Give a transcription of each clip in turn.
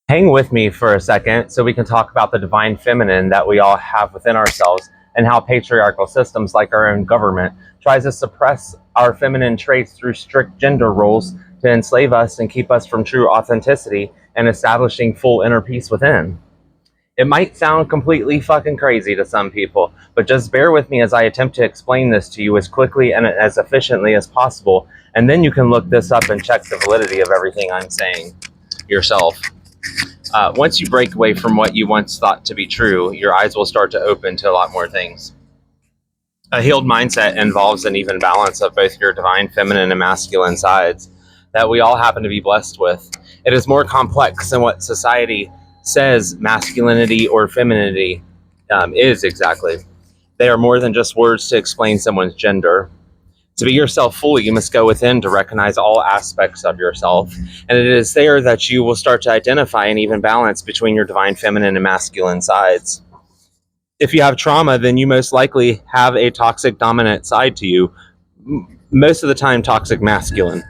Hang with me for a second so we can talk about the divine feminine that we all have within ourselves and how patriarchal systems like our own government tries to suppress our feminine traits through strict gender roles to enslave us and keep us from true authenticity and establishing full inner peace within. It might sound completely fucking crazy to some people, but just bear with me as I attempt to explain this to you as quickly and as efficiently as possible, and then you can look this up and check the validity of everything I'm saying yourself. Once you break away from what you once thought to be true, your eyes will start to open to a lot more things. A healed mindset involves an even balance of both your divine feminine and masculine sides that we all happen to be blessed with. It is more complex than what society says masculinity or femininity is exactly. They are more than just words to explain someone's gender. To be yourself fully, you must go within to recognize all aspects of yourself. And it is there that you will start to identify an even balance between your divine feminine and masculine sides. If you have trauma, then you most likely have a toxic dominant side to you, most of the time toxic masculine.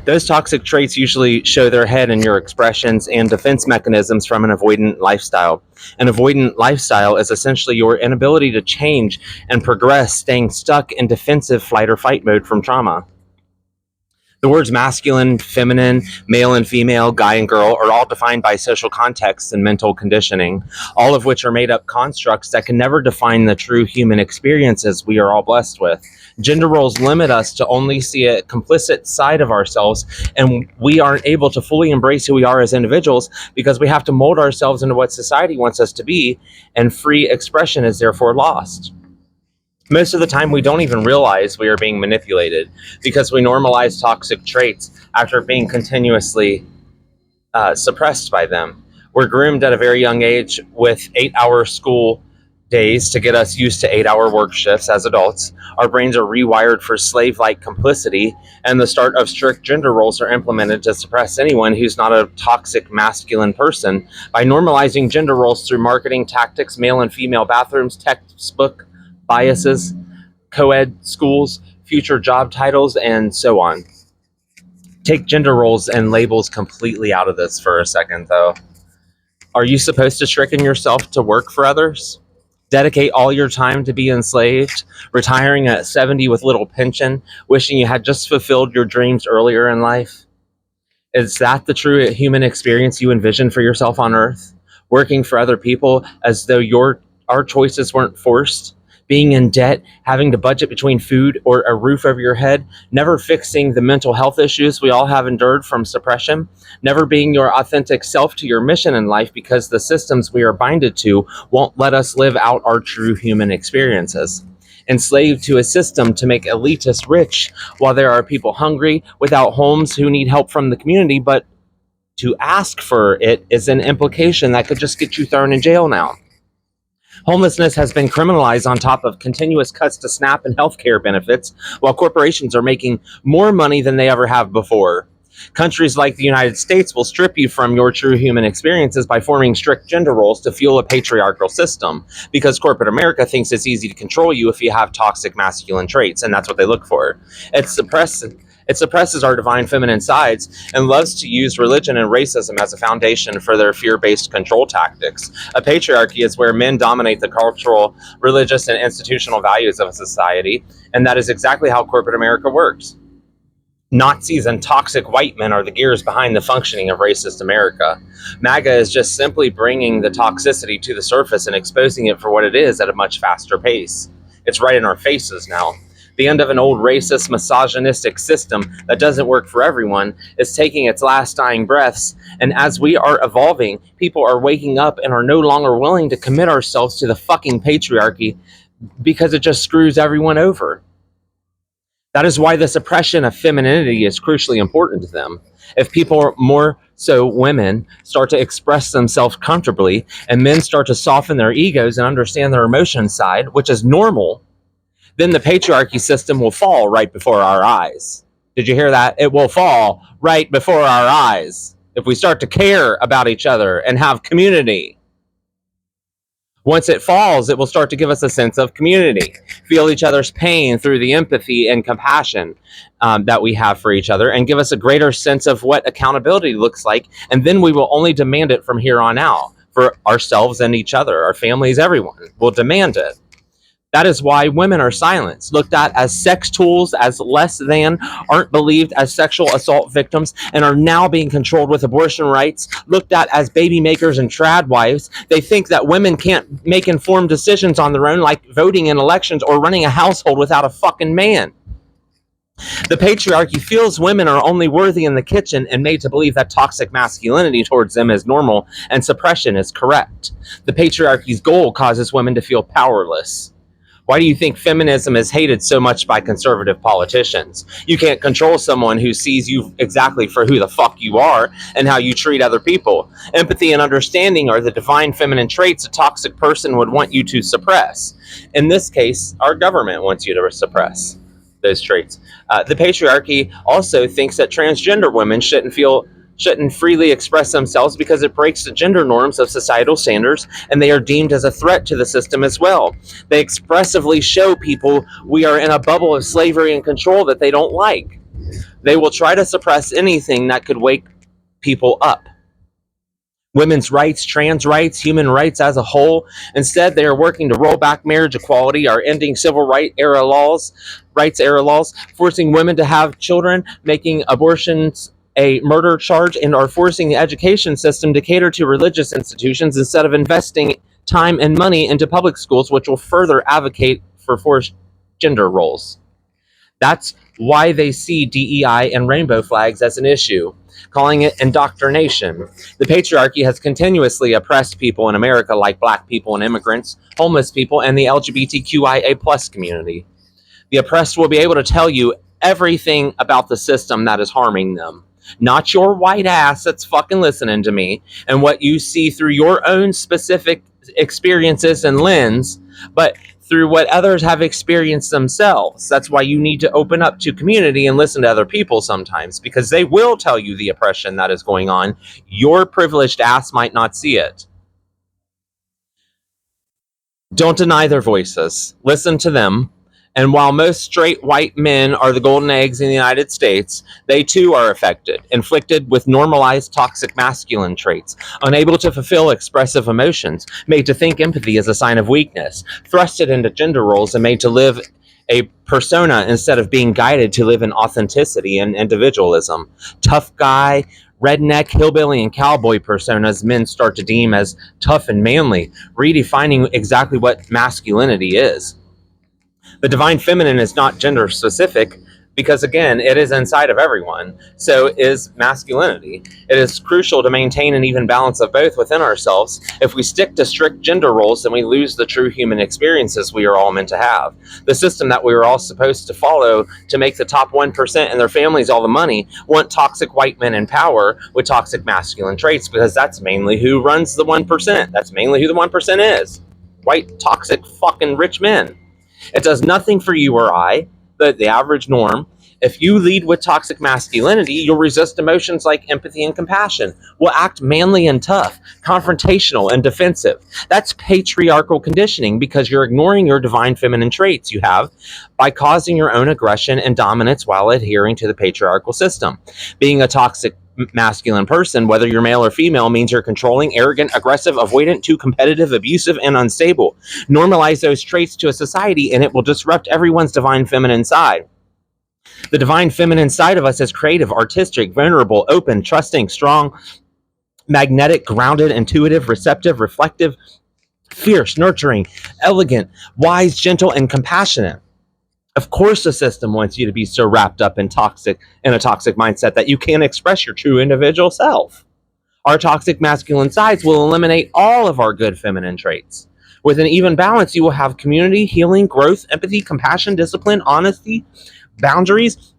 Those toxic traits usually show their head in your expressions and defense mechanisms from an avoidant lifestyle. An avoidant lifestyle is essentially your inability to change and progress, staying stuck in defensive flight or fight mode from trauma. The words masculine, feminine, male and female, guy and girl are all defined by social contexts and mental conditioning, all of which are made up constructs that can never define the true human experiences we are all blessed with. Gender roles limit us to only see a complicit side of ourselves, and we aren't able to fully embrace who we are as individuals because we have to mold ourselves into what society wants us to be, and free expression is therefore lost. Most of the time, we don't even realize we are being manipulated because we normalize toxic traits after being continuously suppressed by them. We're groomed at a very young age with 8-hour school days to get us used to 8-hour work shifts as adults. Our brains are rewired for slave like complicity, and the start of strict gender roles are implemented to suppress anyone who's not a toxic masculine person by normalizing gender roles through marketing tactics, male and female bathrooms, textbook biases, co-ed schools, future job titles, and so on. Take gender roles and labels completely out of this for a second, though. Are you supposed to stricken yourself to work for others? Dedicate all your time to be enslaved, retiring at 70 with little pension, wishing you had just fulfilled your dreams earlier in life? Is that the true human experience you envision for yourself on Earth? Working for other people as though our choices weren't forced? Being in debt, having to budget between food or a roof over your head, never fixing the mental health issues we all have endured from suppression, never being your authentic self to your mission in life because the systems we are binded to won't let us live out our true human experiences. Enslaved to a system to make elitists rich while there are people hungry, without homes, who need help from the community, but to ask for it is an implication that could just get you thrown in jail now. Homelessness has been criminalized on top of continuous cuts to SNAP and healthcare benefits, while corporations are making more money than they ever have before. Countries like the United States will strip you from your true human experiences by forming strict gender roles to fuel a patriarchal system, because corporate America thinks it's easy to control you if you have toxic masculine traits, and that's what they look for. It suppresses our divine feminine sides and loves to use religion and racism as a foundation for their fear-based control tactics. A patriarchy is where men dominate the cultural, religious, and institutional values of a society, and that is exactly how corporate America works. Nazis and toxic white men are the gears behind the functioning of racist America. MAGA is just simply bringing the toxicity to the surface and exposing it for what it is at a much faster pace. It's right in our faces now. The end of an old racist, misogynistic system that doesn't work for everyone is taking its last dying breaths, and as we are evolving, people are waking up and are no longer willing to commit ourselves to the fucking patriarchy because it just screws everyone over. That is why the suppression of femininity is crucially important to them. If people, more so women, start to express themselves comfortably and men start to soften their egos and understand their emotion side, which is normal, then the patriarchy system will fall right before our eyes. Did you hear that? It will fall right before our eyes if we start to care about each other and have community. Once it falls, it will start to give us a sense of community, feel each other's pain through the empathy and compassion that we have for each other, and give us a greater sense of what accountability looks like. And then we will only demand it from here on out for ourselves and each other, our families, everyone will demand it. That is why women are silenced, looked at as sex tools, as less than, aren't believed as sexual assault victims, and are now being controlled with abortion rights, looked at as baby makers and trad wives. They think that women can't make informed decisions on their own, like voting in elections or running a household without a fucking man. The patriarchy feels women are only worthy in the kitchen and made to believe that toxic masculinity towards them is normal and suppression is correct. The patriarchy's goal causes women to feel powerless. Why do you think feminism is hated so much by conservative politicians? You can't control someone who sees you exactly for who the fuck you are and how you treat other people. Empathy and understanding are the divine feminine traits a toxic person would want you to suppress. In this case, our government wants you to suppress those traits. The patriarchy also thinks that transgender women shouldn't freely express themselves because it breaks the gender norms of societal standards, and they are deemed as a threat to the system as well. They expressively show people we are in a bubble of slavery and control that they don't like. They will try to suppress anything that could wake people up. Women's rights, trans rights, human rights as a whole. Instead, they are working to roll back marriage equality, are ending civil rights era laws, forcing women to have children, making abortions a murder charge, and are forcing the education system to cater to religious institutions instead of investing time and money into public schools, which will further advocate for forced gender roles. That's why they see DEI and rainbow flags as an issue, calling it indoctrination. The patriarchy has continuously oppressed people in America, like black people and immigrants, homeless people, and the LGBTQIA+ community. The oppressed will be able to tell you everything about the system that is harming them. Not your white ass that's fucking listening to me and what you see through your own specific experiences and lens, but through what others have experienced themselves. That's why you need to open up to community and listen to other people sometimes, because they will tell you the oppression that is going on. Your privileged ass might not see it. Don't deny their voices. Listen to them. And while most straight white men are the golden eggs in the United States, they too are affected, inflicted with normalized toxic masculine traits, unable to fulfill expressive emotions, made to think empathy is a sign of weakness, thrusted into gender roles and made to live a persona instead of being guided to live in authenticity and individualism. Tough guy, redneck, hillbilly, and cowboy personas men start to deem as tough and manly, redefining exactly what masculinity is. The divine feminine is not gender specific because, again, it is inside of everyone. So is masculinity. It is crucial to maintain an even balance of both within ourselves. If we stick to strict gender roles, then we lose the true human experiences we are all meant to have. The system that we are all supposed to follow to make the top 1% and their families all the money want toxic white men in power with toxic masculine traits, because that's mainly who runs the 1%. That's mainly who the 1% is. White, toxic, fucking rich men. It does nothing for you or I, the average norm. If you lead with toxic masculinity, you'll resist emotions like empathy and compassion. Will act manly and tough, confrontational and defensive. That's patriarchal conditioning, because you're ignoring your divine feminine traits you have by causing your own aggression and dominance while adhering to the patriarchal system. Being a toxic masculine person, whether you're male or female, means you're controlling, arrogant, aggressive, avoidant, too competitive, abusive, and unstable. Normalize those traits to a society and it will disrupt everyone's divine feminine side. The divine feminine side of us is creative, artistic, vulnerable, open, trusting, strong, magnetic, grounded, intuitive, receptive, reflective, fierce, nurturing, elegant, wise, gentle, and compassionate. Of course, the system wants you to be so wrapped up in a toxic mindset that you can't express your true individual self. Our toxic masculine sides will eliminate all of our good feminine traits. With an even balance, you will have community, healing, growth, empathy, compassion, discipline, honesty, boundaries,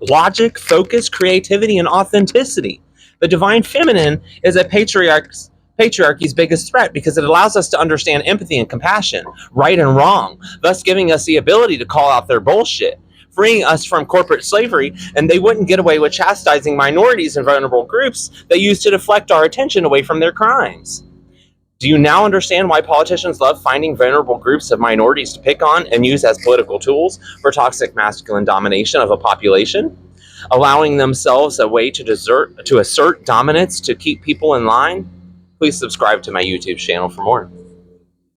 logic, focus, creativity, and authenticity. The divine feminine is a patriarchy's biggest threat, because it allows us to understand empathy and compassion, right and wrong, thus giving us the ability to call out their bullshit, freeing us from corporate slavery, and they wouldn't get away with chastising minorities and vulnerable groups they use to deflect our attention away from their crimes. Do you now understand why politicians love finding vulnerable groups of minorities to pick on and use as political tools for toxic masculine domination of a population, allowing themselves a way to assert dominance to keep people in line? Please subscribe to my YouTube channel for more.